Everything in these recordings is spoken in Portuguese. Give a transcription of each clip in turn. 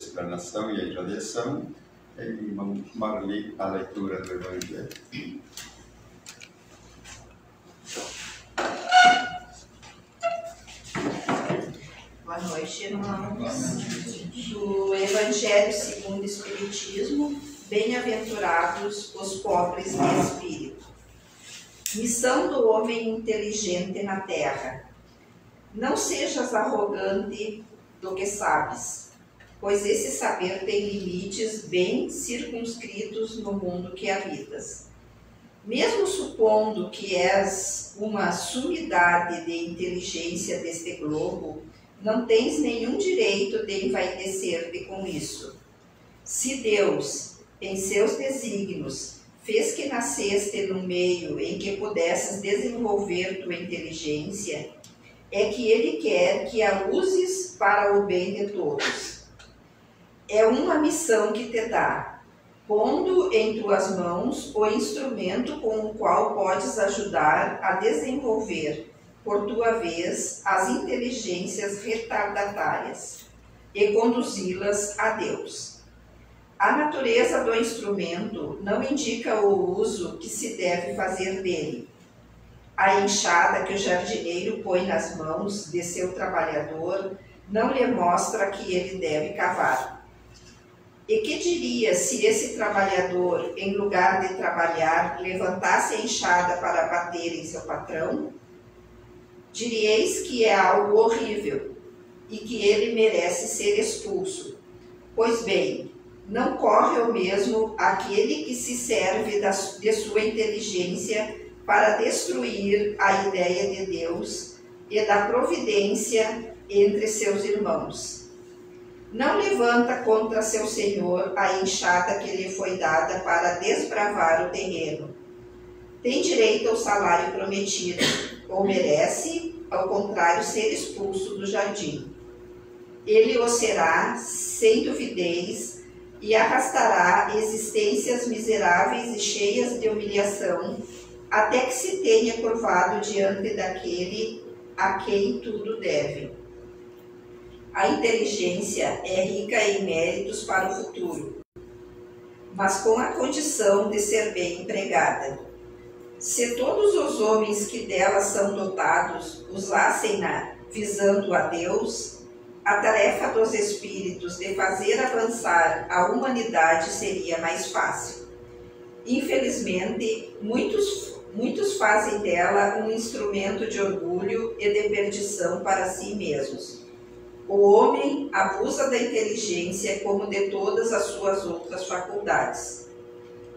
explanação e a avaliação, e vamos tomar a leitura do Evangelho. Boa noite, irmãos. Do Evangelho segundo o Espiritismo, bem-aventurados os pobres de espírito. Missão do homem inteligente na terra. Não sejas arrogante do que sabes, pois esse saber tem limites bem circunscritos no mundo que habitas. Mesmo supondo que és uma sumidade de inteligência deste globo, não tens nenhum direito de envaidecer-te com isso. Se Deus, em seus desígnios, fez que nasceste no meio em que pudesses desenvolver tua inteligência, é que Ele quer que a uses para o bem de todos. É uma missão que te dá, pondo em tuas mãos o instrumento com o qual podes ajudar a desenvolver, por tua vez, as inteligências retardatárias e conduzi-las a Deus. A natureza do instrumento não indica o uso que se deve fazer dele. A enxada que o jardineiro põe nas mãos de seu trabalhador não lhe mostra que ele deve cavar. E que diria se esse trabalhador, em lugar de trabalhar, levantasse a enxada para bater em seu patrão? Diríeis que é algo horrível e que ele merece ser expulso. Pois bem, não corre o mesmo aquele que se serve de sua inteligência para destruir a ideia de Deus e da providência entre seus irmãos. Não levanta contra seu senhor a enxada que lhe foi dada para desbravar o terreno. Tem direito ao salário prometido, ou merece, ao contrário, ser expulso do jardim. Ele o será, sem duvidez, e arrastará existências miseráveis e cheias de humilhação, até que se tenha curvado diante daquele a quem tudo deve. A inteligência é rica em méritos para o futuro, mas com a condição de ser bem empregada. Se todos os homens que dela são dotados usassem-na visando a Deus, a tarefa dos espíritos de fazer avançar a humanidade seria mais fácil. Infelizmente, muitos fazem dela um instrumento de orgulho e de perdição para si mesmos. O homem abusa da inteligência como de todas as suas outras faculdades.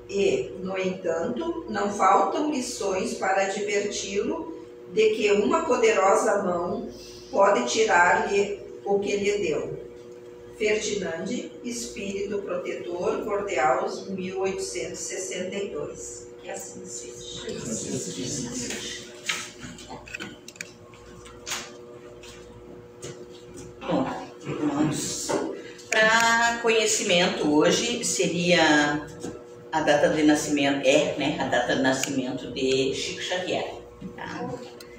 E, no entanto, não faltam lições para adverti-lo de que uma poderosa mão pode tirar-lhe o que lhe deu. Ferdinand, Espírito Protetor, Cordeaus, 1862. Que assim seja. Bom, irmãos, para conhecimento hoje seria a data de nascimento, a data de nascimento de Chico Xavier, tá?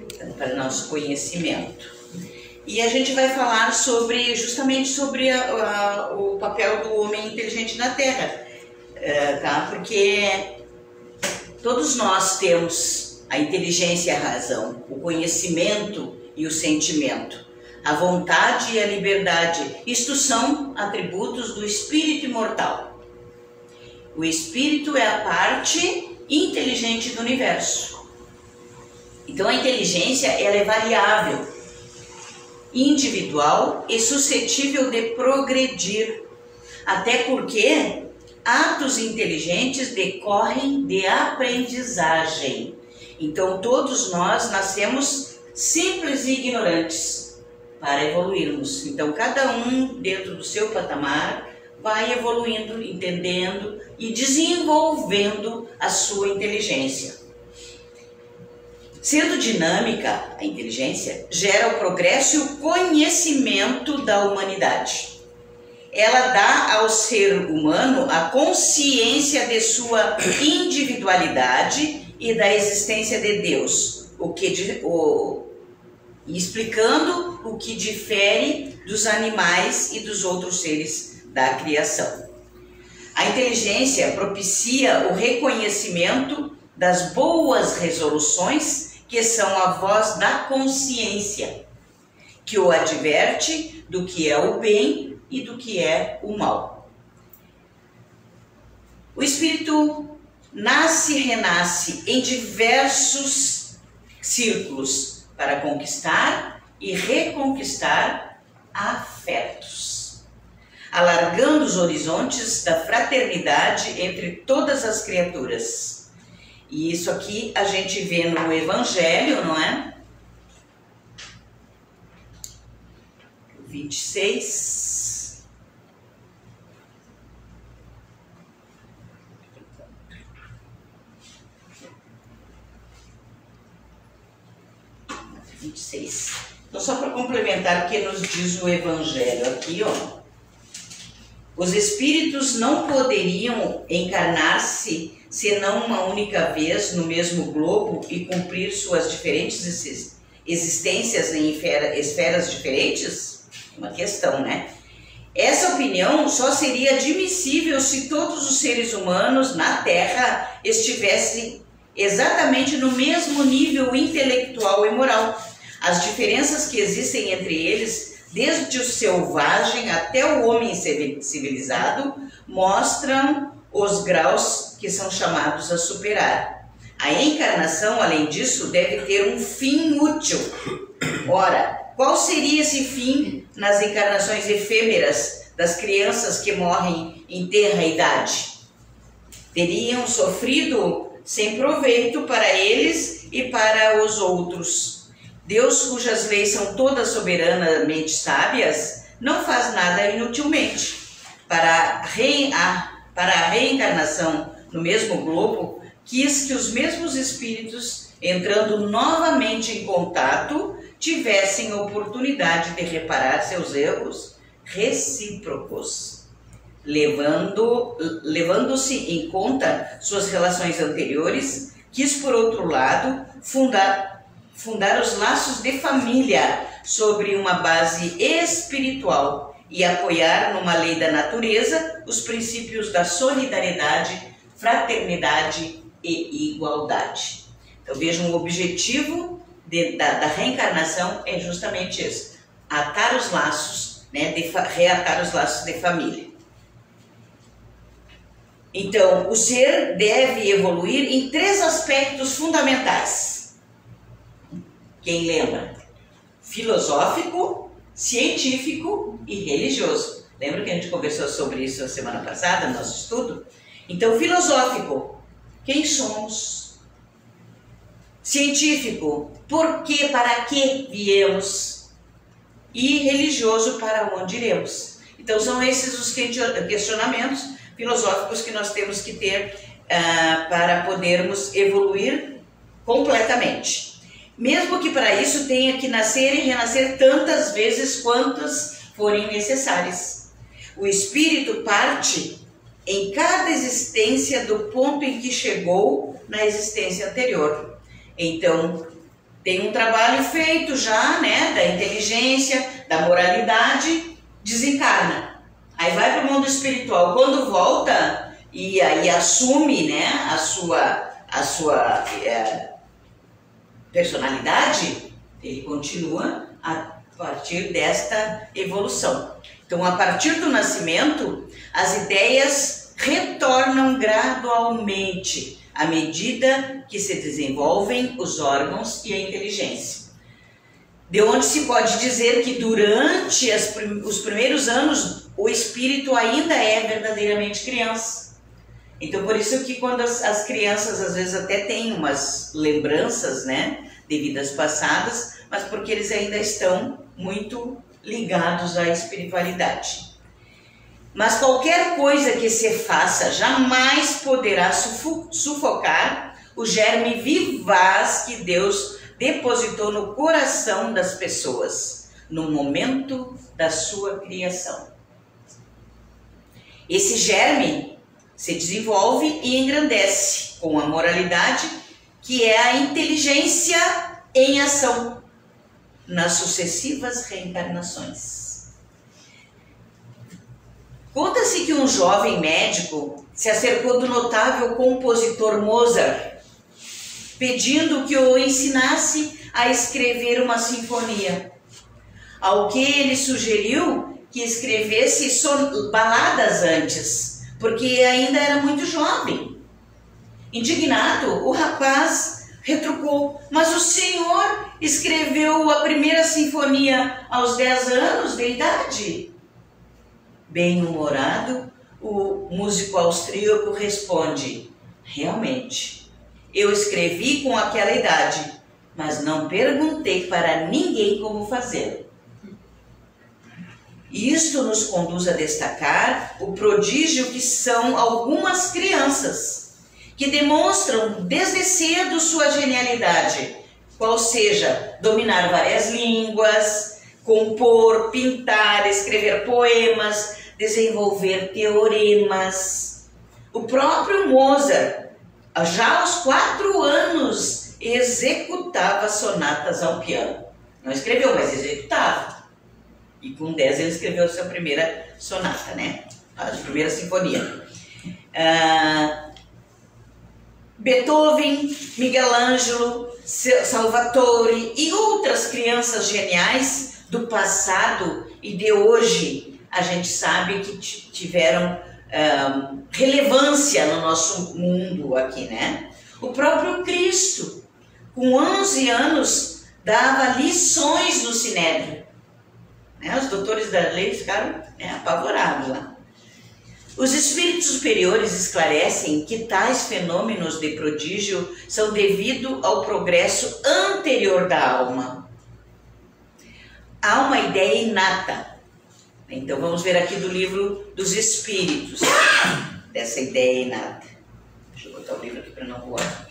Então, para nosso conhecimento. E a gente vai falar justamente sobre o papel do homem inteligente na Terra, tá? Porque todos nós temos a inteligência e a razão, o conhecimento e o sentimento, a vontade e a liberdade. Isto são atributos do espírito imortal. O espírito é a parte inteligente do universo. Então a inteligência ela é variável, individual e suscetível de progredir, até porque atos inteligentes decorrem de aprendizagem. Então todos nós nascemos simples e ignorantes para evoluirmos. Então cada um dentro do seu patamar vai evoluindo, entendendo e desenvolvendo a sua inteligência. Sendo dinâmica, a inteligência gera o progresso e o conhecimento da humanidade. Ela dá ao ser humano a consciência de sua individualidade e da existência de Deus, explicando o que difere dos animais e dos outros seres da criação. A inteligência propicia o reconhecimento das boas resoluções, que são a voz da consciência, que o adverte do que é o bem e do que é o mal. O espírito nasce e renasce em diversos círculos para conquistar e reconquistar afetos, alargando os horizontes da fraternidade entre todas as criaturas. E isso aqui a gente vê no Evangelho, não é? 26. Então, só para complementar o que nos diz o Evangelho aqui, ó. Os espíritos não poderiam encarnar-se senão uma única vez no mesmo globo e cumprir suas diferentes existências em esferas diferentes? Uma questão, né? Essa opinião só seria admissível se todos os seres humanos na Terra estivessem exatamente no mesmo nível intelectual e moral. As diferenças que existem entre eles, desde o selvagem até o homem civilizado, mostram os graus que são chamados a superar. A encarnação, além disso, deve ter um fim útil. Ora, qual seria esse fim nas encarnações efêmeras das crianças que morrem em tenra idade? Teriam sofrido sem proveito para eles e para os outros. Deus, cujas leis são todas soberanamente sábias, não faz nada inutilmente. Para a reencarnação no mesmo globo, quis que os mesmos espíritos, entrando novamente em contato, tivessem oportunidade de reparar seus erros recíprocos, levando-se em conta suas relações anteriores. Quis, por outro lado, fundar os laços de família sobre uma base espiritual e apoiar numa lei da natureza os princípios da solidariedade, fraternidade e igualdade. Então vejam, o objetivo da reencarnação é justamente isso: atar os laços, né, reatar os laços de família. Então, o ser deve evoluir em 3 aspectos fundamentais. Quem lembra? Filosófico, científico e religioso. Lembra que a gente conversou sobre isso a semana passada, no nosso estudo? Então, filosófico, quem somos? Científico, por que, para que viemos? E religioso, para onde iremos? Então, são esses os questionamentos filosóficos que nós temos que ter para podermos evoluir completamente. Mesmo que para isso tenha que nascer e renascer tantas vezes quantas forem necessárias. O espírito parte em cada existência do ponto em que chegou na existência anterior. Então, tem um trabalho feito já, né, da inteligência, da moralidade, desencarna. Aí vai para o mundo espiritual. Quando volta e aí assume, né, a sua personalidade, ele continua a partir desta evolução. Então, a partir do nascimento, as ideias retornam gradualmente à medida que se desenvolvem os órgãos e a inteligência. De onde se pode dizer que durante os primeiros anos o espírito ainda é verdadeiramente criança. Então, por isso que quando as crianças às vezes até têm umas lembranças, né, de vidas passadas, mas porque eles ainda estão muito ligados à espiritualidade. Mas qualquer coisa que se faça jamais poderá sufocar o germe vivaz que Deus depositou no coração das pessoas no momento da sua criação. Esse germe se desenvolve e engrandece com a moralidade, que é a inteligência em ação nas sucessivas reencarnações. Conta-se que um jovem médico se acercou do notável compositor Mozart, pedindo que o ensinasse a escrever uma sinfonia. Ao que ele sugeriu que escrevesse baladas antes, porque ainda era muito jovem. Indignado, o rapaz retrucou: mas o senhor escreveu a primeira sinfonia aos 10 anos de idade? Bem-humorado, o músico austríaco responde: realmente, eu escrevi com aquela idade, mas não perguntei para ninguém como fazê-lo. Isto nos conduz a destacar o prodígio que são algumas crianças, que demonstram desde cedo sua genialidade, qual seja dominar várias línguas, compor, pintar, escrever poemas, desenvolver teoremas. O próprio Mozart, já aos 4 anos, executava sonatas ao piano. Não escreveu, mas executava. E com 10 ele escreveu a sua primeira sonata, né? A primeira sinfonia. Beethoven, Michelangelo, Salvatore e outras crianças geniais do passado e de hoje, a gente sabe que tiveram relevância no nosso mundo aqui, né? O próprio Cristo, com 11 anos, dava lições no Sinédrio. Os doutores da lei ficaram apavorados lá. Os espíritos superiores esclarecem que tais fenômenos de prodígio são devido ao progresso anterior da alma. Há uma ideia inata. Então vamos ver aqui do livro dos Espíritos, dessa ideia inata. Deixa eu botar o livro aqui para não voar.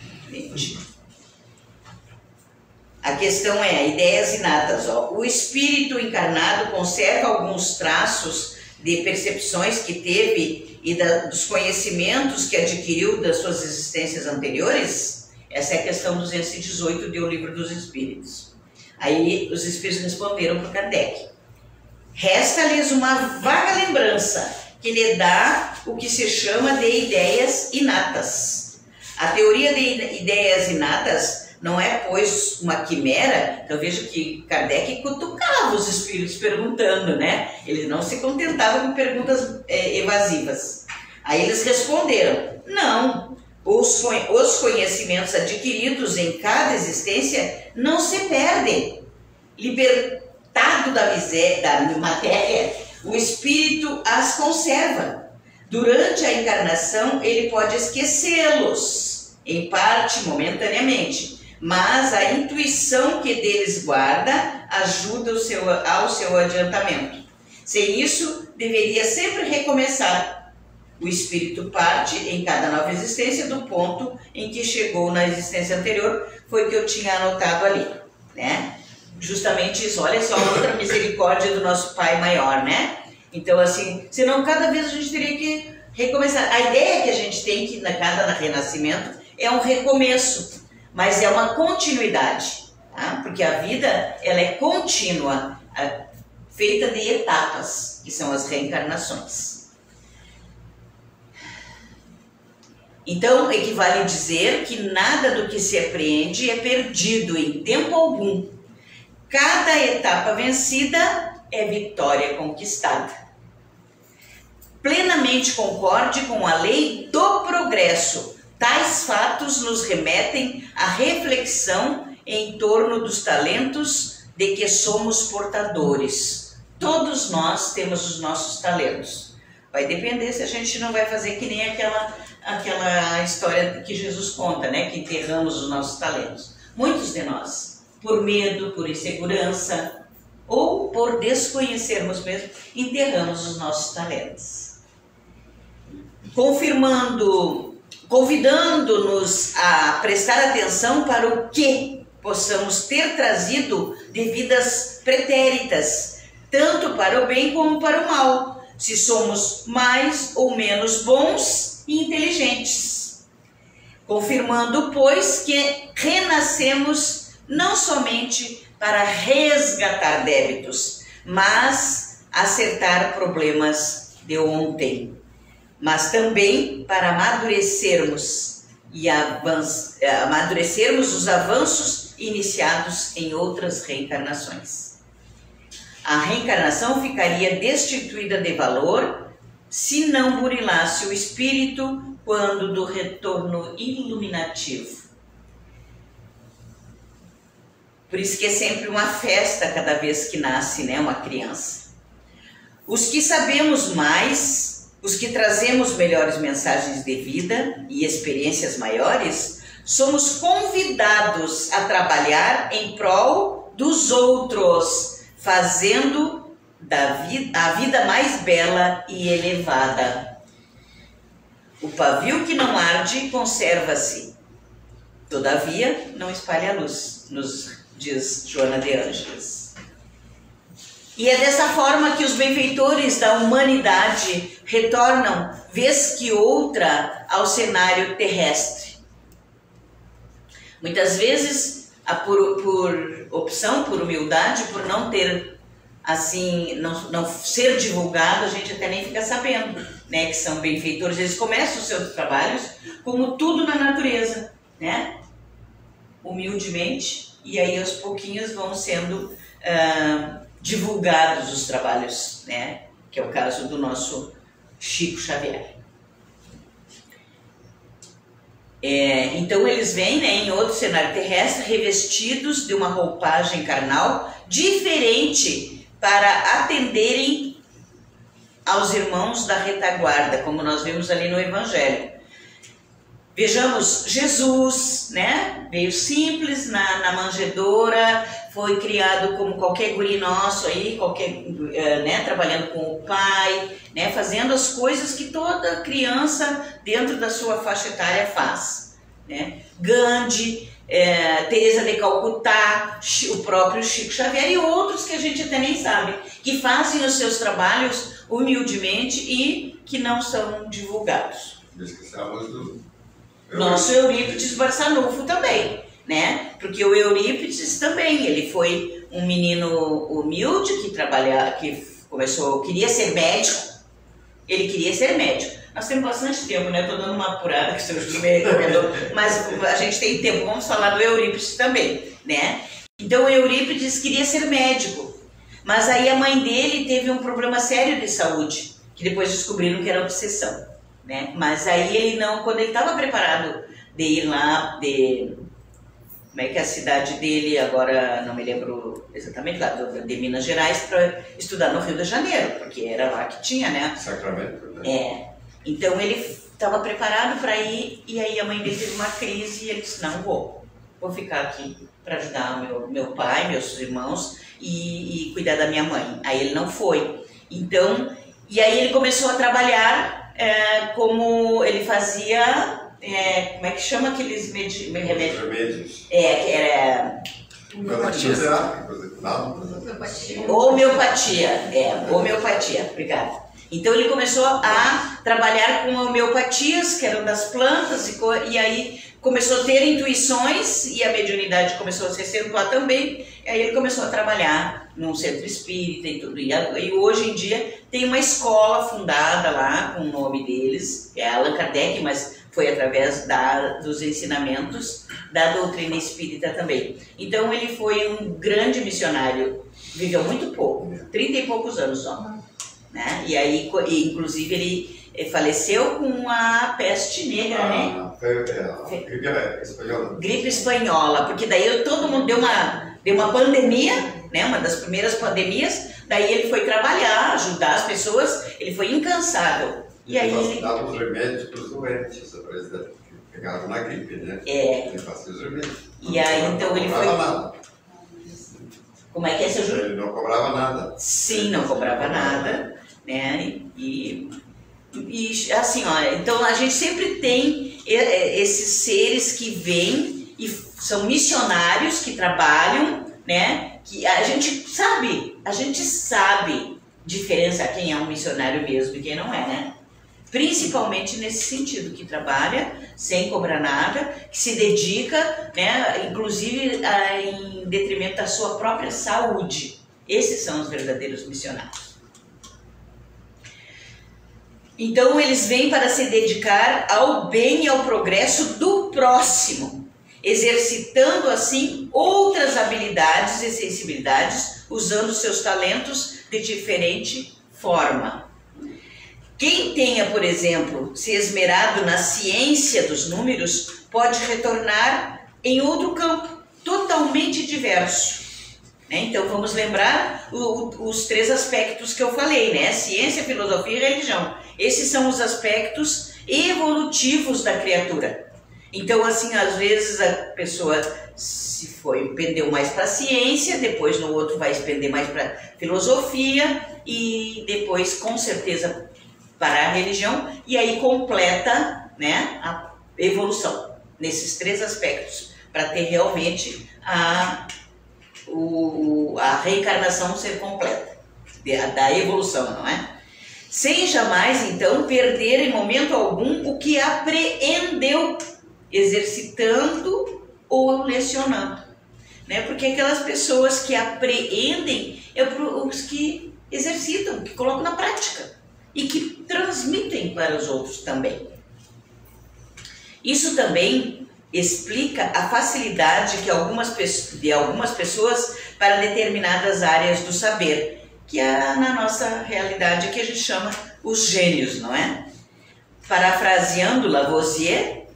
A questão é, ideias inatas. O espírito encarnado conserva alguns traços de percepções que teve e dos conhecimentos que adquiriu das suas existências anteriores? Essa é a questão 218 do Livro dos Espíritos. Aí os espíritos responderam para Kardec: resta-lhes uma vaga lembrança que lhe dá o que se chama de ideias inatas. A teoria de ideias inatas não é, pois, uma quimera. Então veja que Kardec cutucava os espíritos perguntando, né? Ele não se contentava com perguntas evasivas. Aí eles responderam: não, os conhecimentos adquiridos em cada existência não se perdem. Libertado da miséria, da matéria, o espírito as conserva. Durante a encarnação, ele pode esquecê-los, em parte, momentaneamente, mas a intuição que deles guarda ajuda ao seu adiantamento. Sem isso, deveria sempre recomeçar. O espírito parte em cada nova existência do ponto em que chegou na existência anterior. Foi o que eu tinha anotado ali, né? Justamente isso, olha só, outra misericórdia do nosso Pai maior, né? Então, assim, senão cada vez a gente teria que recomeçar. A ideia que a gente tem que cada renascimento é um recomeço, mas é uma continuidade, tá? Porque a vida, ela é contínua, feita de etapas, que são as reencarnações. Então, equivale dizer que nada do que se apreende é perdido em tempo algum. Cada etapa vencida é vitória conquistada. Plenamente concorde com a lei do progresso. Tais fatos nos remetem à reflexão em torno dos talentos de que somos portadores. Todos nós temos os nossos talentos. Vai depender se a gente não vai fazer que nem aquela história que Jesus conta, né? Que enterramos os nossos talentos. Muitos de nós, por medo, por insegurança ou por desconhecermos mesmo, enterramos os nossos talentos. Convidando-nos a prestar atenção para o que possamos ter trazido de vidas pretéritas, tanto para o bem como para o mal, se somos mais ou menos bons e inteligentes. Confirmando, pois, que renascemos não somente para resgatar débitos, mas acertar problemas de ontem, mas também para amadurecermos amadurecermos os avanços iniciados em outras reencarnações. A reencarnação ficaria destituída de valor se não burilasse o espírito quando do retorno iluminativo. Por isso que é sempre uma festa cada vez que nasce, né, uma criança. Os que sabemos mais, os que trazemos melhores mensagens de vida e experiências maiores, somos convidados a trabalhar em prol dos outros, fazendo a vida mais bela e elevada. O pavio que não arde conserva-se, todavia não espalha a luz, nos diz Joana de Ângeles. E é dessa forma que os benfeitores da humanidade retornam, vez que outra, ao cenário terrestre. Muitas vezes, por opção, por humildade, por não ter, assim, não ser divulgado, a gente até nem fica sabendo, né, que são benfeitores. Eles começam os seus trabalhos como tudo na natureza, né, humildemente, e aí aos pouquinhos vão sendo divulgados os trabalhos, né, que é o caso do nosso Chico Xavier. Então eles vêm, né, em outro cenário terrestre, revestidos de uma roupagem carnal diferente para atenderem aos irmãos da retaguarda, como nós vimos ali no Evangelho. Vejamos, Jesus, né, veio simples na manjedoura, foi criado como qualquer guri nosso aí, né, trabalhando com o pai, né, fazendo as coisas que toda criança dentro da sua faixa etária faz, né. Gandhi, Teresa de Calcutá, o próprio Chico Xavier e outros que a gente até nem sabe, que fazem os seus trabalhos humildemente e que não são divulgados. Esquecemos do nosso Eurípides Barçanufo também, né? Porque o Eurípides também, ele foi um menino humilde queria ser médico. Ele queria ser médico. Nós temos bastante tempo, né? Estou dando uma apurada que o senhor me recomendou, mas a gente tem tempo. Vamos falar do Eurípides também, né? Então o Eurípides queria ser médico, mas aí a mãe dele teve um problema sério de saúde, que depois descobriram que era obsessão. Né? Mas aí ele não, quando ele estava preparado de ir lá, como é que é a cidade dele, agora não me lembro exatamente, lá de Minas Gerais, para estudar no Rio de Janeiro, porque era lá que tinha, né? Sacramento, né? Então ele estava preparado para ir, e aí a mãe dele teve uma crise e ele disse, não vou ficar aqui para ajudar meu pai, meus irmãos e cuidar da minha mãe. Aí ele não foi. Então, e aí ele começou a trabalhar como ele fazia, como é que chama aqueles remédios? Remédios. Que era... Homeopatia, obrigada. Então ele começou a trabalhar com homeopatias, que eram das plantas, e aí começou a ter intuições, e a mediunidade começou a se acentuar também, e aí ele começou a trabalhar num centro espírita e tudo. E hoje em dia tem uma escola fundada lá com o nome deles, é Allan Kardec, mas foi através dos ensinamentos da doutrina espírita também. Então ele foi um grande missionário, viveu muito pouco, 30 e poucos anos só, né? E aí, inclusive, ele faleceu com a peste negra, né? Gripe espanhola. Gripe espanhola, porque daí todo mundo deu uma pandemia, né? Uma das primeiras pandemias, daí ele foi trabalhar, ajudar as pessoas, ele foi incansável. E aí ele dava os remédios para os doentes, que pegavam na gripe, né? Ele fazia os remédios. E aí então ele foi... Nada. Como é que é, seu Júlio? Ele não cobrava nada. Sim, não cobrava nada, né? E assim, ó, então a gente sempre tem esses seres que vêm e são missionários que trabalham, né? Que a gente sabe diferenciar quem é um missionário mesmo e quem não é, né? Principalmente nesse sentido, que trabalha sem cobrar nada, que se dedica, né, inclusive em detrimento da sua própria saúde. Esses são os verdadeiros missionários. Então eles vêm para se dedicar ao bem e ao progresso do próximo, exercitando assim outras habilidades e sensibilidades, usando seus talentos de diferente forma. Quem tenha, por exemplo, se esmerado na ciência dos números, pode retornar em outro campo, totalmente diverso. Então vamos lembrar os 3 aspectos que eu falei, né? Ciência, filosofia e religião. Esses são os aspectos evolutivos da criatura. Então, assim, às vezes a pessoa pendeu mais para a ciência, depois no outro vai pender mais para filosofia e depois, com certeza, para a religião, e aí completa, né, a evolução nesses 3 aspectos, para ter realmente a reencarnação ser completa, da evolução, não é? Sem jamais, então, perder em momento algum o que apreendeu, exercitando ou lecionando, né? Porque aquelas pessoas que apreendem os que exercitam, que colocam na prática e que transmitem para os outros também. Isso também explica a facilidade de algumas pessoas para determinadas áreas do saber, que é na nossa realidade que a gente chama os gênios, não é? Parafraseando Lavoisier,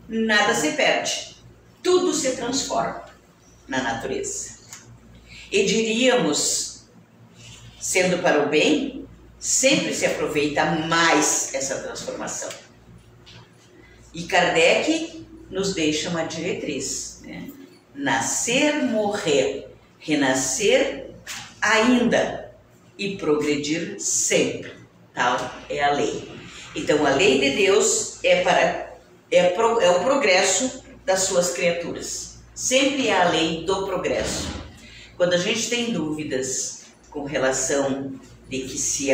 nada se perde, tudo se transforma na natureza. E diríamos, sendo para o bem, sempre se aproveita mais essa transformação. E Kardec nos deixa uma diretriz, né? Nascer, morrer, renascer ainda e progredir sempre. Tal é a lei. Então a lei de Deus é o progresso das suas criaturas. Sempre é a lei do progresso. Quando a gente tem dúvidas com relação de que se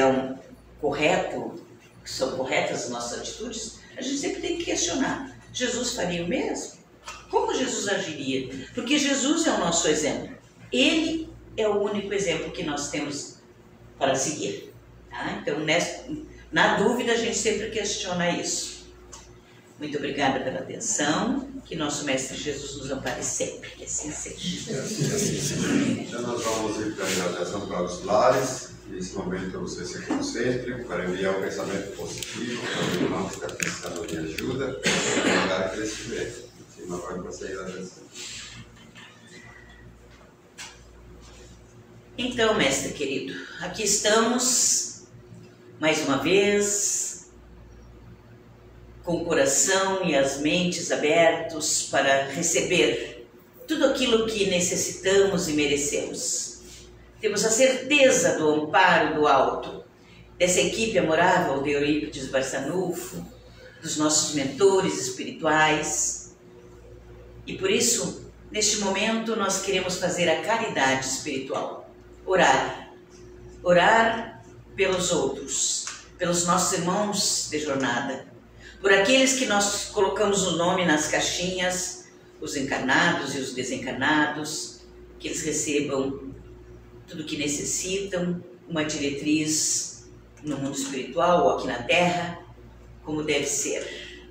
são corretas as nossas atitudes, a gente sempre tem que questionar. Jesus faria o mesmo? Como Jesus agiria? Porque Jesus é o nosso exemplo. Ele é o único exemplo que nós temos para seguir. Tá? Então, na dúvida, a gente sempre questiona isso. Muito obrigada pela atenção. Que nosso Mestre Jesus nos ampare sempre. Que assim seja. Então, nós vamos ir para a atenção para os lares. Nesse momento, você se concentre para enviar um pensamento positivo para o irmão que está precisando de ajuda para dar crescimento. Não pode prosseguir a atenção. Então, mestre querido, aqui estamos mais uma vez com o coração e as mentes abertos para receber tudo aquilo que necessitamos e merecemos. Temos a certeza do amparo do alto, dessa equipe amorável de Eurípides Barçanufo, dos nossos mentores espirituais. E por isso, neste momento, nós queremos fazer a caridade espiritual. Orar. Orar pelos outros, pelos nossos irmãos de jornada, por aqueles que nós colocamos o nome nas caixinhas, os encarnados e os desencarnados, que eles recebam tudo o que necessitam, uma diretriz no mundo espiritual ou aqui na Terra, como deve ser.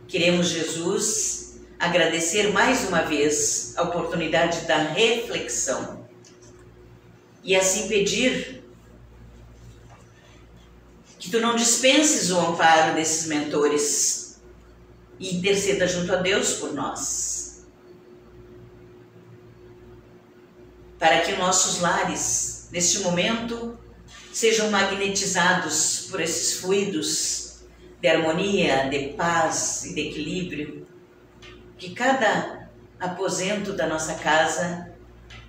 Queremos, Jesus, agradecer mais uma vez a oportunidade da reflexão e assim pedir que Tu não dispenses o amparo desses mentores e interceda junto a Deus por nós, para que nossos lares, neste momento, sejam magnetizados por esses fluidos de harmonia, de paz e de equilíbrio, que cada aposento da nossa casa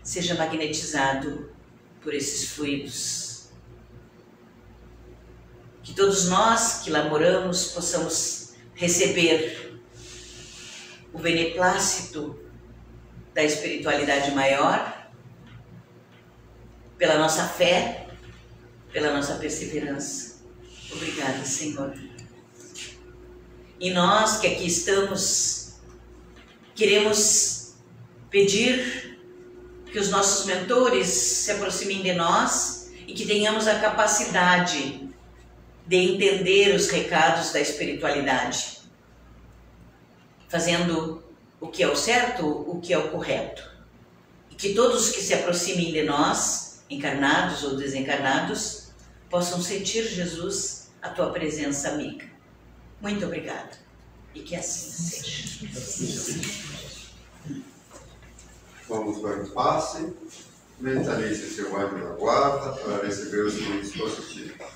seja magnetizado por esses fluidos. Que todos nós que lá moramos possamos receber o beneplácito da espiritualidade maior, pela nossa fé, pela nossa perseverança. Obrigada, Senhor. E nós que aqui estamos, queremos pedir que os nossos mentores se aproximem de nós e que tenhamos a capacidade de entender os recados da espiritualidade, fazendo o que é o certo, o que é o correto. E que todos que se aproximem de nós, encarnados ou desencarnados, possam sentir, Jesus, a tua presença amiga. Muito obrigada. E que assim seja. Vamos para o passe. Mentalize seu anjo da guarda para receber os frutos positivos.